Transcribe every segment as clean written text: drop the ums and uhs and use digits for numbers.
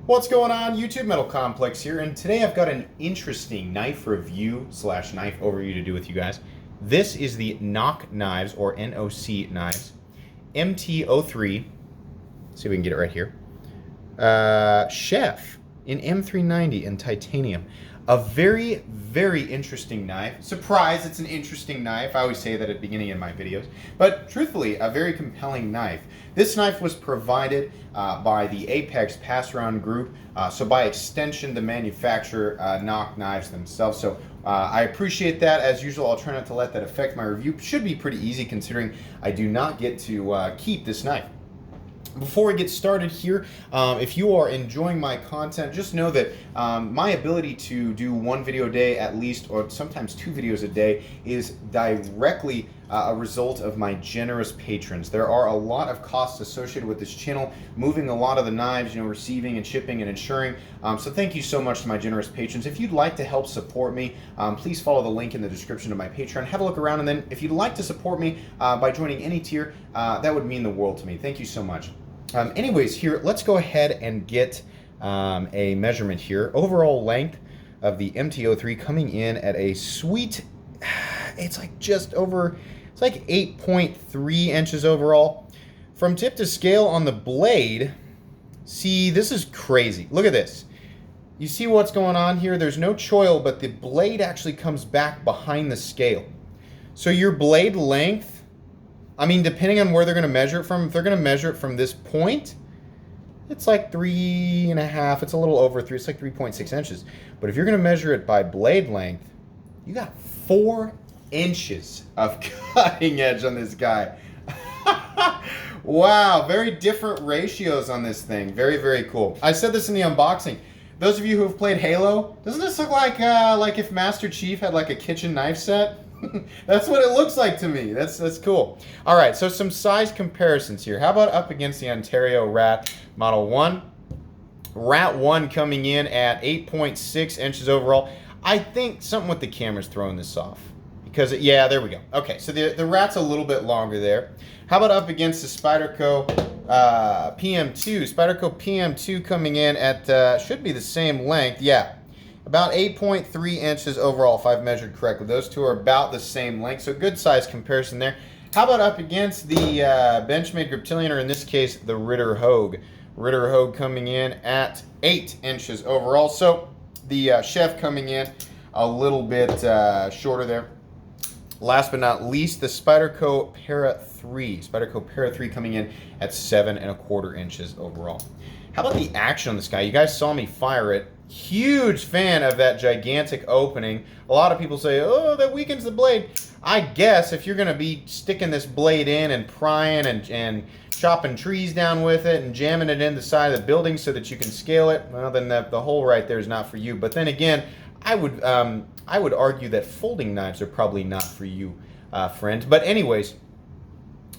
What's going on? YouTube Metal Complex here, and today I've got an interesting knife review slash knife overview to do with you guys. This is the NOC knives, or NOC knives, MT03. Let's see if we can get it right here. Chef in M390 in titanium. A very, very interesting knife. Surprise, it's an interesting knife. I always say that at the beginning of my videos. But truthfully, a very compelling knife. This knife was provided by the Apex Pass-Around Group, so by extension, the manufacturer NOC knives themselves. So I appreciate that. As usual, I'll try not to let that affect my review. Should be pretty easy considering I do not get to keep this knife. Before we get started here, if you are enjoying my content, just know that my ability to do one video a day at least, or sometimes 2 videos a day, is directly a result of my generous patrons. There are a lot of costs associated with this channel, moving a lot of the knives, receiving and shipping and insuring. So thank you so much to my generous patrons. If you'd like to help support me, please follow the link in the description of my Patreon. Have a look around, and then if you'd like to support me by joining any tier, that would mean the world to me. Thank you so much. Anyways, here, let's go ahead and get a measurement here. Overall length of the MT03 coming in at a sweet, it's like just over, it's like 8.3 inches overall. From tip to scale on the blade, see, this is crazy. Look at this. You see what's going on here? There's no choil, but the blade actually comes back behind the scale. So your blade length, I mean, depending on where they're going to measure it from, if they're going to measure it from this point, it's like 3.5, it's a little over 3, it's like 3.6 inches. But if you're going to measure it by blade length, you got 4 inches of cutting edge on this guy. Wow, very different ratios on this thing. Very, very cool. I said this in the unboxing. Those of you who have played Halo, doesn't this look like if Master Chief had like a kitchen knife set? That's what it looks like to me. That's cool. All right, so some size comparisons here. How about up against the Ontario Rat Model 1? Rat 1 coming in at 8.6 inches overall. I think something with the camera's throwing this off. Because, yeah, there we go. Okay, so the Rat's a little bit longer there. How about up against the Spyderco PM2? Spyderco PM2 coming in at, should be the same length. Yeah. About 8.3 inches overall, if I've measured correctly. Those two are about the same length, so good size comparison there. How about up against the Benchmade Griptilian, or in this case, the Ritter Hogue? Ritter Hogue coming in at 8 inches overall. So the Chef coming in a little bit shorter there. Last but not least, the Spyderco Para 3. Spyderco Para 3 coming in at 7.25 inches overall. How about the action on this guy? You guys saw me fire it. Huge fan of that gigantic opening. A lot of people say, oh, that weakens the blade. I guess if you're going to be sticking this blade in and prying and chopping trees down with it and jamming it in the side of the building so that you can scale it, well, then the hole right there is not for you. But then again, I would argue that folding knives are probably not for you, friends. But anyways,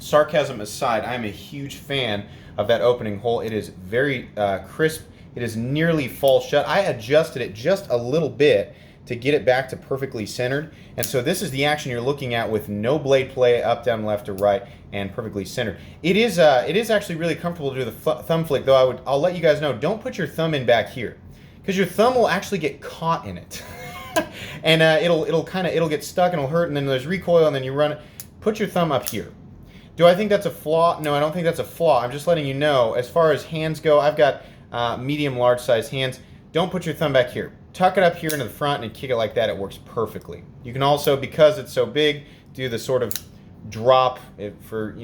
sarcasm aside, I'm a huge fan of that opening hole. It is very crisp. It is nearly fall shut. I adjusted it just a little bit to get it back to perfectly centered. And so this is the action you're looking at with no blade play, up, down, left, or right, and perfectly centered. It is actually really comfortable to do the thumb flick, though I'll let you guys know, don't put your thumb in back here, because your thumb will actually get caught in it. And it'll get stuck and it'll hurt, and then there's recoil, and then you run it. Put your thumb up here. Do I think that's a flaw? No, I don't think that's a flaw. I'm just letting you know, as far as hands go, I've got medium, large size hands. Don't put your thumb back here. Tuck it up here into the front and kick it like that. It works perfectly. You can also, because it's so big, do the sort of drop for,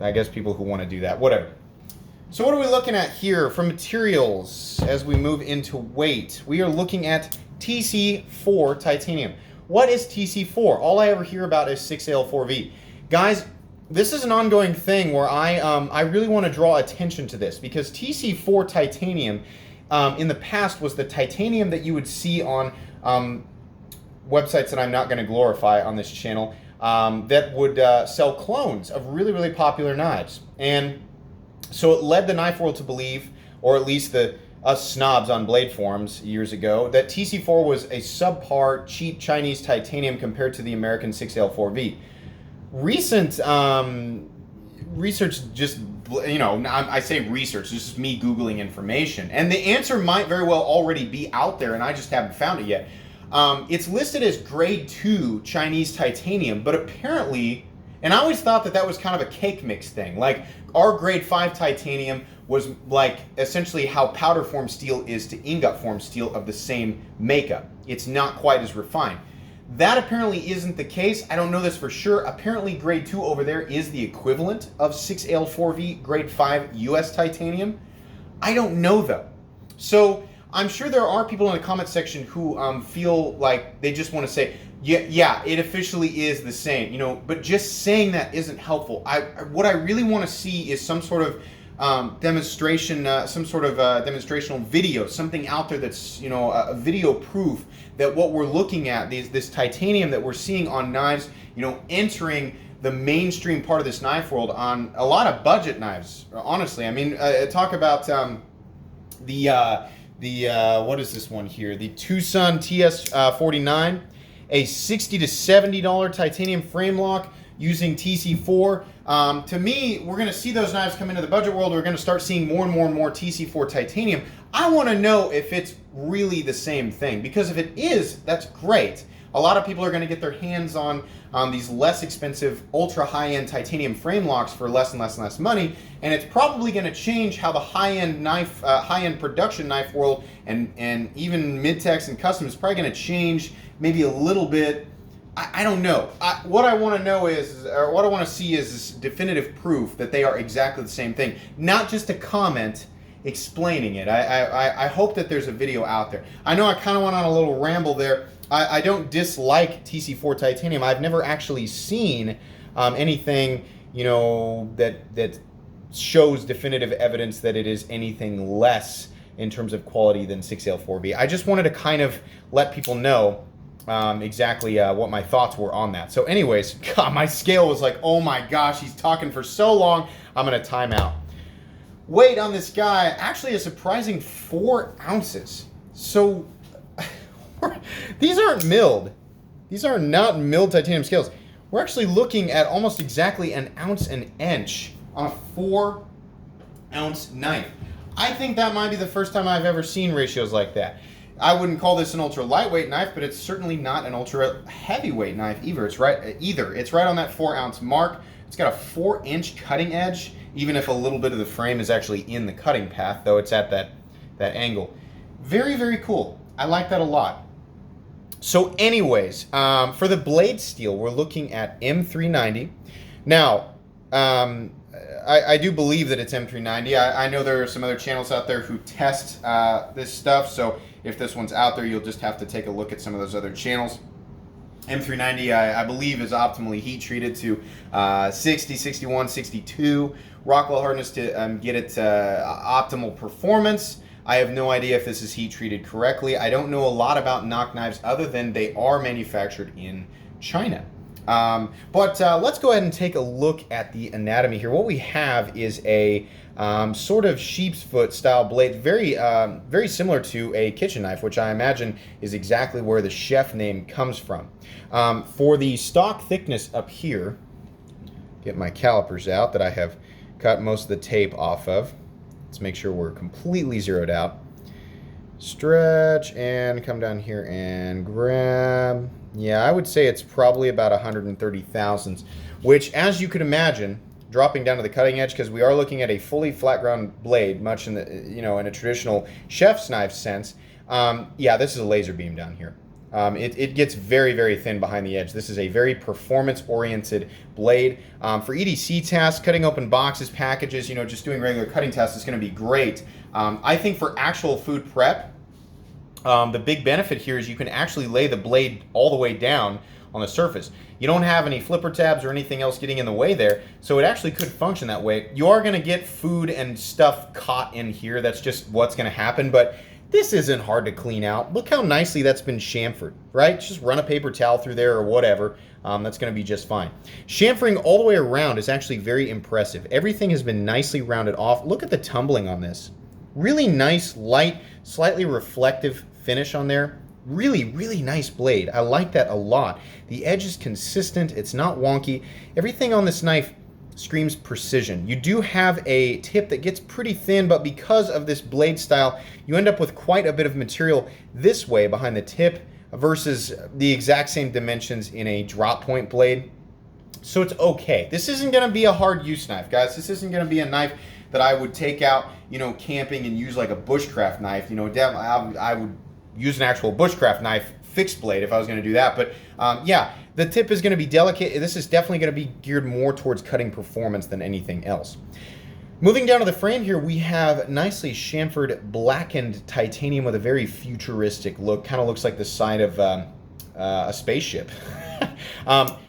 I guess people who want to do that. Whatever. So what are we looking at here for materials as we move into weight? We are looking at TC4 titanium. What is TC4? All I ever hear about is 6AL4V. Guys, this is an ongoing thing where I really want to draw attention to this, because TC4 titanium in the past was the titanium that you would see on websites that I'm not going to glorify on this channel that would sell clones of really, really popular knives. And so it led the knife world to believe, or at least us snobs on blade forums years ago, that TC4 was a subpar, cheap Chinese titanium compared to the American 6AL4V. Recent research just you know, I say research. This is me Googling information. And the answer might very well already be out there, and I just haven't found it yet. It's listed as grade 2 Chinese titanium, but apparently, and I always thought that that was kind of a cake mix thing. Like, our grade 5 titanium was like essentially how powder form steel is to ingot form steel of the same makeup. It's not quite as refined. That apparently isn't the case. I don't know this for sure. Apparently grade 2 over there is the equivalent of 6Al4V grade 5 US titanium. I don't know though. So I'm sure there are people in the comment section who feel like they just want to say, yeah, it officially is the same, you know, but just saying that isn't helpful. What I really want to see is some sort of demonstration, demonstrational video, something out there that's, you know, a video proof that what we're looking at, this titanium that we're seeing on knives, you know, entering the mainstream part of this knife world on a lot of budget knives, honestly. I mean, talk about what is this one here? The Tucson TS49, a $60 to $70 titanium frame lock using TC4. To me, we're going to see those knives come into the budget world. We're going to start seeing more and more and more TC4 titanium. I want to know if it's really the same thing, because if it is, that's great. A lot of people are going to get their hands on these less expensive, ultra high-end titanium frame locks for less and less and less money, and it's probably going to change how the high-end knife, high-end production knife world, and even mid-techs and custom is probably going to change maybe a little bit. I don't know. What I want to know is, or what I want to see is definitive proof that they are exactly the same thing, not just a comment explaining it. I hope that there's a video out there. I know I kind of went on a little ramble there. I don't dislike TC4 titanium. I've never actually seen anything, you know, that shows definitive evidence that it is anything less in terms of quality than 6L4V. I just wanted to kind of let people know exactly what my thoughts were on that. So anyways, God, my scale was like, oh my gosh, he's talking for so long, I'm going to time out. Weight on this guy, actually a surprising 4 ounces. So these aren't milled. These are not milled titanium scales. We're actually looking at almost exactly an ounce an inch on a 4 ounce knife. I think that might be the first time I've ever seen ratios like that. I wouldn't call this an ultra lightweight knife, but it's certainly not an ultra heavyweight knife either. It's right on that 4 ounce mark. It's got a 4-inch cutting edge, even if a little bit of the frame is actually in the cutting path, though it's at that angle. Very, very cool. I like that a lot. So anyways, for the blade steel, we're looking at M390. Now, I do believe that it's M390. I know there are some other channels out there who test this stuff, so if this one's out there, you'll just have to take a look at some of those other channels. M390, I believe, is optimally heat treated to 60, 61, 62 Rockwell hardness to get it optimal performance. I have no idea if this is heat treated correctly. I don't know a lot about NOC knives other than they are manufactured in China. But let's go ahead and take a look at the anatomy here. What we have is a sort of sheep's foot style blade, very similar to a kitchen knife, which I imagine is exactly where the chef name comes from. For the stock thickness up here, get my calipers out that I have cut most of the tape off of. Let's make sure we're completely zeroed out. Stretch and come down here and grab. Yeah, I would say it's probably about 130 thousandths, which, as you could imagine, dropping down to the cutting edge, because we are looking at a fully flat ground blade, much in the, you know, in a traditional chef's knife sense. Yeah, this is a laser beam down here. It gets very, very thin behind the edge. This is a very performance-oriented blade. For EDC tasks, cutting open boxes, packages, you know, just doing regular cutting tasks is going to be great. I think for actual food prep, the big benefit here is you can actually lay the blade all the way down on the surface. You don't have any flipper tabs or anything else getting in the way there, so it actually could function that way. You are going to get food and stuff caught in here. That's just what's going to happen, but this isn't hard to clean out. Look how nicely that's been chamfered, right? Just run a paper towel through there or whatever. That's going to be just fine. Chamfering all the way around is actually very impressive. Everything has been nicely rounded off. Look at the tumbling on this. Really nice, light, slightly reflective finish on there. Really, really nice blade. I like that a lot. The edge is consistent. It's not wonky. Everything on this knife screams precision. You do have a tip that gets pretty thin, but because of this blade style, you end up with quite a bit of material this way behind the tip versus the exact same dimensions in a drop point blade. So it's okay. This isn't going to be a hard use knife, guys. This isn't going to be a knife that I would take out, you know, camping and use like a bushcraft knife. You know, I would use an actual bushcraft knife, fixed blade, if I was going to do that. But yeah, the tip is going to be delicate. This is definitely going to be geared more towards cutting performance than anything else. Moving down to the frame here, we have nicely chamfered blackened titanium with a very futuristic look. Kind of looks like the side of a spaceship.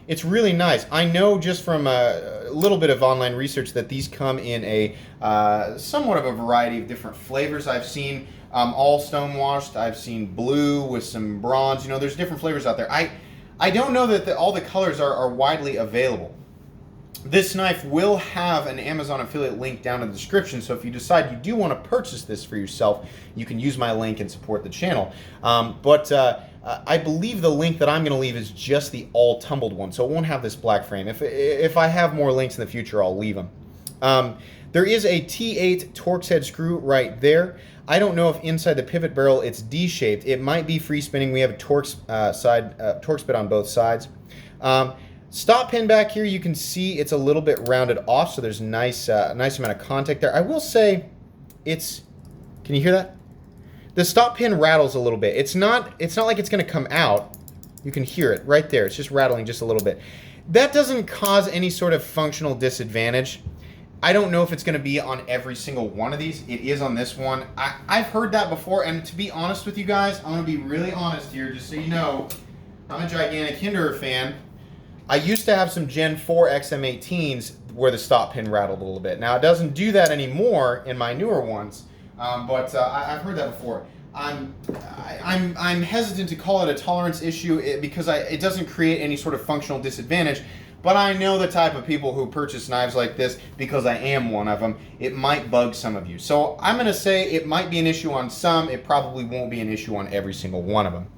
It's really nice. I know just from a little bit of online research that these come in a somewhat of a variety of different flavors. I've seen all stonewashed. I've seen blue with some bronze. You know, there's different flavors out there. I don't know that all the colors are widely available. This knife will have an Amazon affiliate link down in the description, so if you decide you do want to purchase this for yourself, you can use my link and support the channel. I believe the link that I'm going to leave is just the all tumbled one, so it won't have this black frame. If I have more links in the future, I'll leave them. There is a T8 Torx head screw right there. I don't know if inside the pivot barrel it's D-shaped. It might be free spinning. We have a Torx Torx bit on both sides. Stop pin back here, you can see it's a little bit rounded off, so there's nice amount of contact there. I will say it's, can you hear that? The stop pin rattles a little bit. It's not like it's going to come out. You can hear it right there. It's just rattling just a little bit. That doesn't cause any sort of functional disadvantage. I don't know if it's going to be on every single one of these. It is on this one. I've heard that before, and to be honest with you guys, I'm going to be really honest here, just so you know, I'm a gigantic Hinderer fan. I used to have some Gen 4 XM18s where the stop pin rattled a little bit. Now, it doesn't do that anymore in my newer ones, but I've heard that before. I'm hesitant to call it a tolerance issue because it doesn't create any sort of functional disadvantage, but I know the type of people who purchase knives like this because I am one of them. It might bug some of you. So I'm going to say it might be an issue on some. It probably won't be an issue on every single one of them.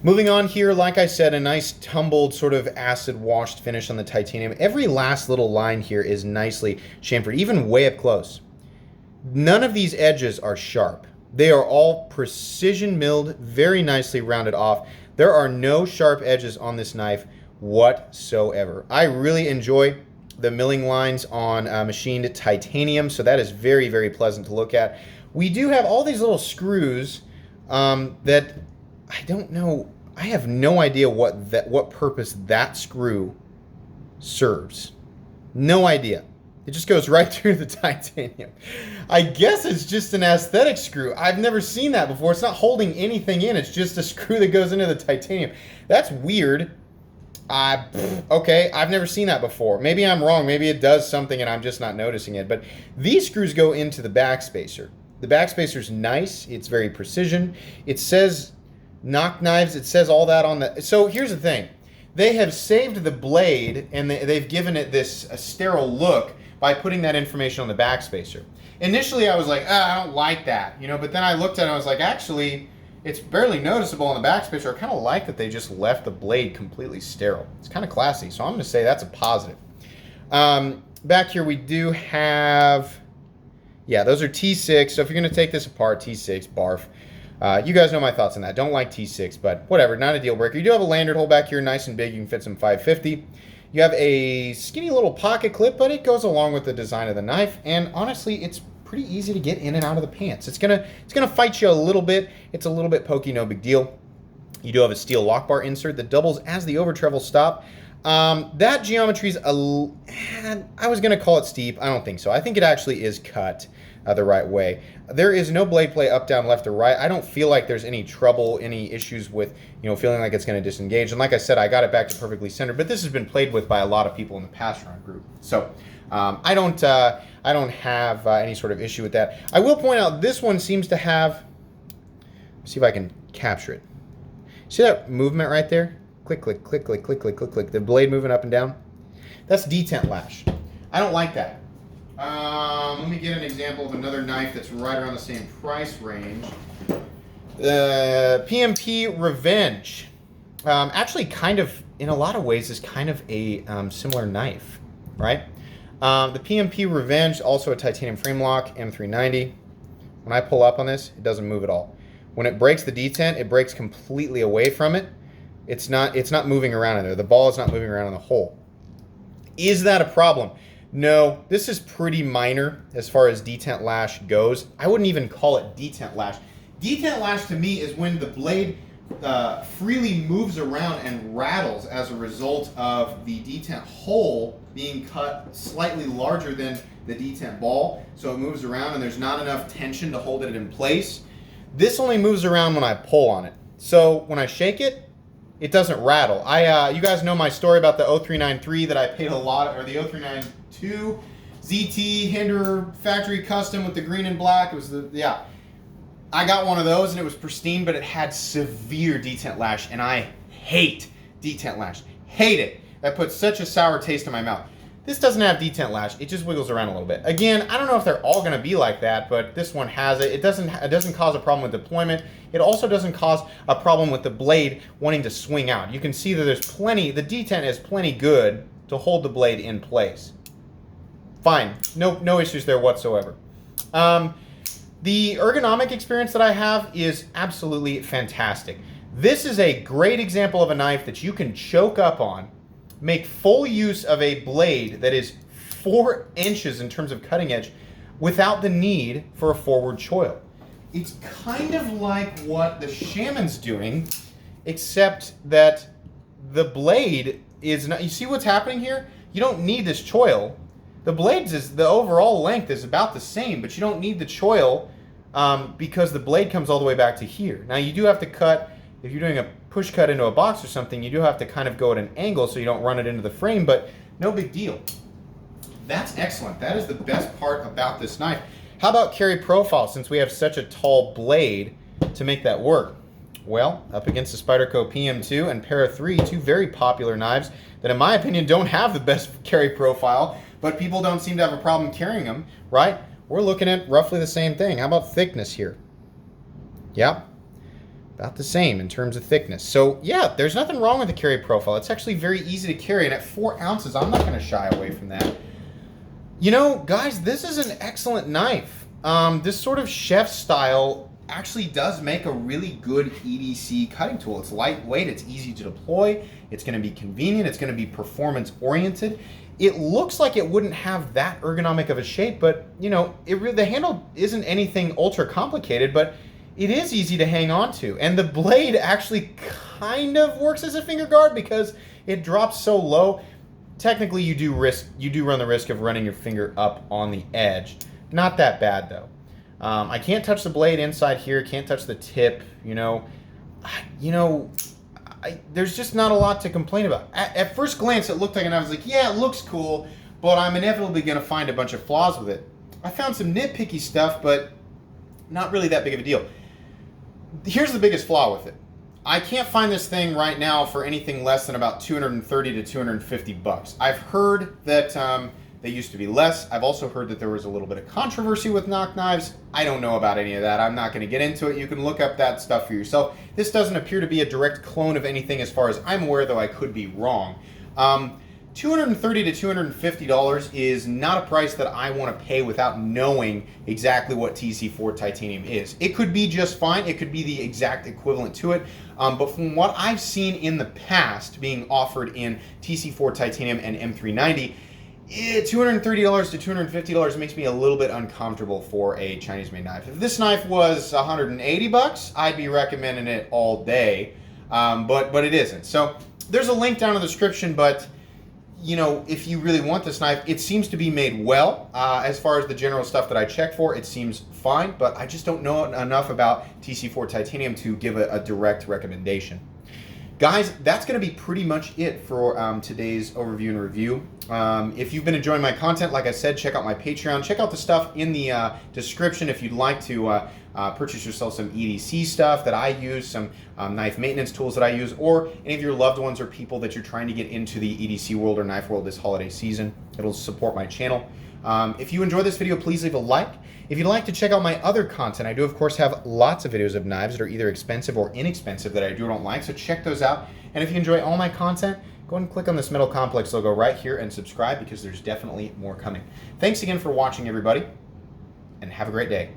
Moving on here, like I said, a nice tumbled sort of acid washed finish on the titanium. Every last little line here is nicely chamfered, even way up close. None of these edges are sharp. They are all precision milled, very nicely rounded off. There are no sharp edges on this knife whatsoever. I really enjoy the milling lines on machined titanium, so that is very, very pleasant to look at. We do have all these little screws that I don't know. I have no idea what purpose that screw serves. No idea. It just goes right through the titanium. I guess it's just an aesthetic screw. I've never seen that before. It's not holding anything in. It's just a screw that goes into the titanium. That's weird. Okay, I've never seen that before. Maybe I'm wrong. Maybe it does something and I'm just not noticing it. But these screws go into the backspacer. The backspacer's nice. It's very precision. It says NOC knives. It says all that on the... So here's the thing. They have saved the blade and they've given it this sterile look by putting that information on the backspacer. Initially, I was like, I don't like that, you know. But then I looked at it and I was like, actually, it's barely noticeable on the backspacer. I kind of like that they just left the blade completely sterile. It's kind of classy, so I'm going to say that's a positive. Back here, we do have, yeah, those are T6. So if you're going to take this apart, T6, barf. You guys know my thoughts on that. Don't like T6, but whatever, not a deal breaker. You do have a lanyard hole back here, nice and big. You can fit some 550. You have a skinny little pocket clip, but it goes along with the design of the knife. And honestly, it's pretty easy to get in and out of the pants. It's gonna fight you a little bit. It's a little bit pokey, no big deal. You do have a steel lock bar insert that doubles as the over travel stop. That geometry's I was gonna call it steep. I don't think so. I think it actually is cut the right way. There is no blade play up, down, left, or right. I don't feel like there's any trouble, any issues with, you know, feeling like it's going to disengage. And like I said, I got it back to perfectly centered, but this has been played with by a lot of people in the past round group. So I don't have any sort of issue with that. I will point out this one seems to have, see if I can capture it. See that movement right there? Click, click, click, click, click, click, click, click. The blade moving up and down. That's Detent Latch. I don't like that. Let me get an example of another knife that's right around the same price range. PMP Revenge. Actually, kind of, in a lot of ways, is kind of a similar knife. right? The PMP Revenge, also a titanium frame lock, M390. When I pull up on this, it doesn't move at all. When it breaks the detent, it breaks completely away from it. It's not moving around in there. The ball is not moving around in the hole. Is that a problem? No, this is pretty minor as far as detent lash goes. I wouldn't even call it detent lash. Detent lash to me is when the blade freely moves around and rattles as a result of the detent hole being cut slightly larger than the detent ball, so it moves around and there's not enough tension to hold it in place. This only moves around when I pull on it. So when I shake it, it doesn't rattle. You guys know my story about the 0393 that I paid a lot, or the 0392 ZT Hinder factory custom with the green and black. It was yeah. I got one of those and it was pristine, but it had severe detent lash, and I hate detent lash. Hate it. That puts such a sour taste in my mouth. This doesn't have detent lash. It just wiggles around a little bit. Again, I don't know if they're all going to be like that, but this one has it. It doesn't cause a problem with deployment. It also doesn't cause a problem with the blade wanting to swing out. You can see that there's plenty, the detent is plenty good to hold the blade in place. Fine. No issues there whatsoever. The ergonomic experience that I have is absolutely fantastic. This is a great example of a knife that you can choke up on, make full use of a blade that is 4 inches in terms of cutting edge without the need for a forward choil. It's kind of like what the Shaman's doing, except that the blade is not, you see what's happening here? You don't need this choil. The the overall length is about the same, but you don't need the choil because the blade comes all the way back to here. Now you do have to cut, if you're doing a push cut into a box or something, you do have to kind of go at an angle so you don't run it into the frame, but no big deal. That's excellent. That is the best part about this knife. How about carry profile, since we have such a tall blade to make that work? Well, up against the Spyderco PM2 and Para 3, two very popular knives that in my opinion don't have the best carry profile, but people don't seem to have a problem carrying them, right? We're looking at roughly the same thing. How about thickness here? Yep. About the same in terms of thickness. So yeah, there's nothing wrong with the carry profile. It's actually very easy to carry, and at 4 ounces, I'm not going to shy away from that. You know, guys, this is an excellent knife. This sort of chef style actually does make a really good EDC cutting tool. It's lightweight, it's easy to deploy, it's going to be convenient, it's going to be performance oriented. It looks like it wouldn't have that ergonomic of a shape, but you know, the handle isn't anything ultra complicated, but it is easy to hang on to. And the blade actually kind of works as a finger guard because it drops so low. Technically, you do run the risk of running your finger up on the edge. Not that bad though. I can't touch the blade inside here, can't touch the tip, there's just not a lot to complain about. At first glance, it looked like, and I was like, yeah, it looks cool, but I'm inevitably gonna find a bunch of flaws with it. I found some nitpicky stuff, but not really that big of a deal. Here's the biggest flaw with it. I can't find this thing right now for anything less than about 230 to 250 bucks. I've heard that they used to be less. I've also heard that there was a little bit of controversy with NOC knives. I don't know about any of that. I'm not going to get into it. You can look up that stuff for yourself. This doesn't appear to be a direct clone of anything as far as I'm aware, though I could be wrong. $230 to $250 is not a price that I want to pay without knowing exactly what TC4 titanium is. It could be just fine. It could be the exact equivalent to it. But from what I've seen in the past being offered in TC4 titanium and M390, $230 to $250 makes me a little bit uncomfortable for a Chinese-made knife. If this knife was 180 bucks, I'd be recommending it all day, but it isn't. So there's a link down in the description, but you know, if you really want this knife, it seems to be made well. As far as the general stuff that I check for, it seems fine, but I just don't know enough about TC4 titanium to give a direct recommendation. Guys, that's going to be pretty much it for today's overview and review. If you've been enjoying my content, like I said, check out my Patreon. Check out the stuff in the description if you'd like to purchase yourself some EDC stuff that I use, some knife maintenance tools that I use, or any of your loved ones or people that you're trying to get into the EDC world or knife world this holiday season. It'll support my channel. If you enjoyed this video, please leave a like. If you'd like to check out my other content, I do of course have lots of videos of knives that are either expensive or inexpensive that I do or don't like, so check those out. And if you enjoy all my content, go ahead and click on this Metal Complex logo right here and subscribe because there's definitely more coming. Thanks again for watching, everybody, and have a great day.